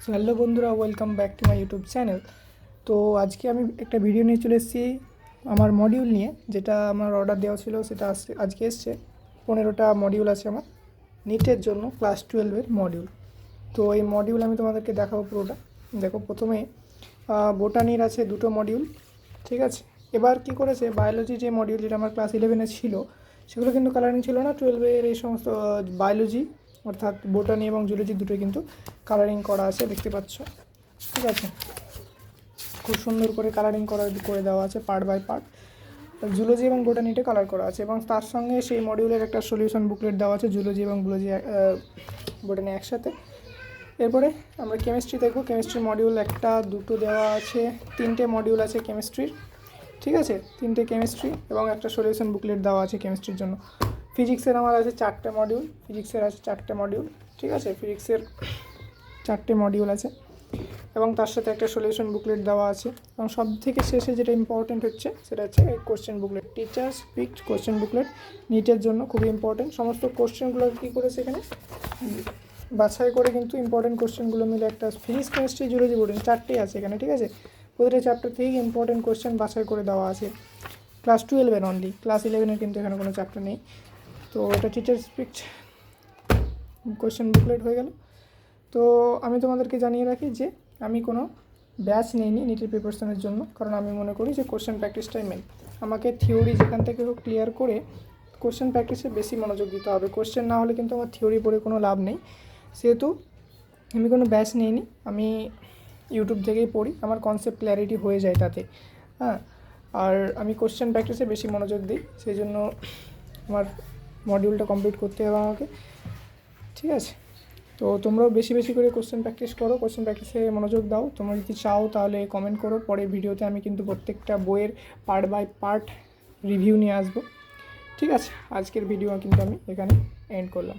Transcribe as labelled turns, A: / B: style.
A: So hello বন্ধুরা, welcome back to my YouTube channel. তো আজকে আমি একটা ভিডিও নিয়ে চলে এসেছি আমার মডিউল নিয়ে, যেটা আমার অর্ডার দেওয়া ছিল সেটা আজকে এসছে। 15টা মডিউল আছে আমার নিটের জন্য, ক্লাস 12-এর মডিউল। তো এই মডিউল আমি তোমাদেরকে দেখাবো পুরোটা। দেখো, প্রথমে বোটানির আছে 2টো মডিউল, ঠিক আছে। এবার কি করেছে, বায়োলজি যে মডিউল যেটা আমার ক্লাস 11-এ ছিল সেগুলো কিন্তু কালারিং ছিল না। 12-এর এই সমস্ত বায়োলজি অর্থাৎ বোটানি এবং জুলজি দুটোই কিন্তু কালারিং করা আছে, দেখতে পাচ্ছ, ঠিক আছে। খুব সুন্দর করে কালারিং করে দেওয়া আছে পার্ট বাই পার্ট। জুলজি এবং বোটানিটা কালার করা আছে, এবং তার সঙ্গে সেই মডিউলের একটা সলিউশন বুকলেট দেওয়া আছে জুলজি এবং বোটানি একসাথে। এরপরে আমরা কেমিস্ট্রি দেখব। কেমিস্ট্রি মডিউল 1, 2 দেওয়া আছে, 3টে মডিউল আছে কেমিস্ট্রির, ঠিক আছে। 3টে কেমিস্ট্রি এবং একটা সলিউশন বুকলেট দেওয়া আছে কেমিস্ট্রির জন্য। ফিজিক্সের আমার আছে 4টে মডিউল, ঠিক আছে। ফিজিক্সের 4টে মডিউল আছে এবং তার সাথে একটা সলিউশন বুকলেট দেওয়া আছে। এবং সব থেকে শেষে যেটা ইম্পর্টেন্ট হচ্ছে সেটা হচ্ছে এই question booklet, teachers picked question booklet, নিটের জন্য খুবই ইম্পর্টেন্ট। সমস্ত কোশ্চেনগুলো কী করেছে এখানে বাছাই করে, কিন্তু ইম্পর্টেন্ট কোশ্চেনগুলো মিলে একটা ফিজিক্স, কেমিস্ট্রি, জুলজি, বোটানি 4টেই আছে এখানে, ঠিক আছে। প্রতিটা চ্যাপ্টার থেকেই ইম্পর্টেন্ট কোশ্চেন বাছাই করে দেওয়া আছে। ক্লাস 12-এর অনলি, ক্লাস 11-এর কিন্তু এখানে কোনো চ্যাপ্টার নেই। তো এটা টিচার্স পিকড কোশ্চেন বুকলেট হয়ে গেল। তো আমি তোমাদেরকে জানিয়ে রাখি যে আমি কোনো ব্যাচ নিইনি নিটের প্রিপারেশনের জন্য, কারণ আমি মনে করি যে কোশ্চেন প্র্যাকটিসটাই মেন। আমাকে থিওরি যেখান থেকে হোক ক্লিয়ার করে কোশ্চেন প্র্যাকটিসে বেশি মনোযোগ দিতে হবে। কোশ্চেন না হলে কিন্তু আমার থিওরি পড়ে কোনো লাভ নেই। সেহেতু আমি কোনো ব্যাচ নিইনি, আমি ইউটিউব থেকেই পড়ি, আমার কনসেপ্ট ক্ল্যারিটি হয়ে যায় তাতে, হ্যাঁ। আর আমি কোশ্চেন প্র্যাকটিসে বেশি মনোযোগ দিই, সেই জন্য আমার মডিউলটা কমপ্লিট করতে হবে আমাকে, ঠিক আছে। তো তোমরাও বেশি বেশি করে কোশ্চেন প্র্যাকটিস করো, কোশ্চেন প্র্যাকটিসে মনোযোগ দাও। তোমরা যদি চাও তাহলে কমেন্ট করো, পরের ভিডিওতে আমি কিন্তু প্রত্যেকটা বইয়ের পার্ট বাই পার্ট রিভিউ নিয়ে আসবো, ঠিক আছে। আজকের ভিডিও কিন্তু আমি এখানে এন্ড করলাম।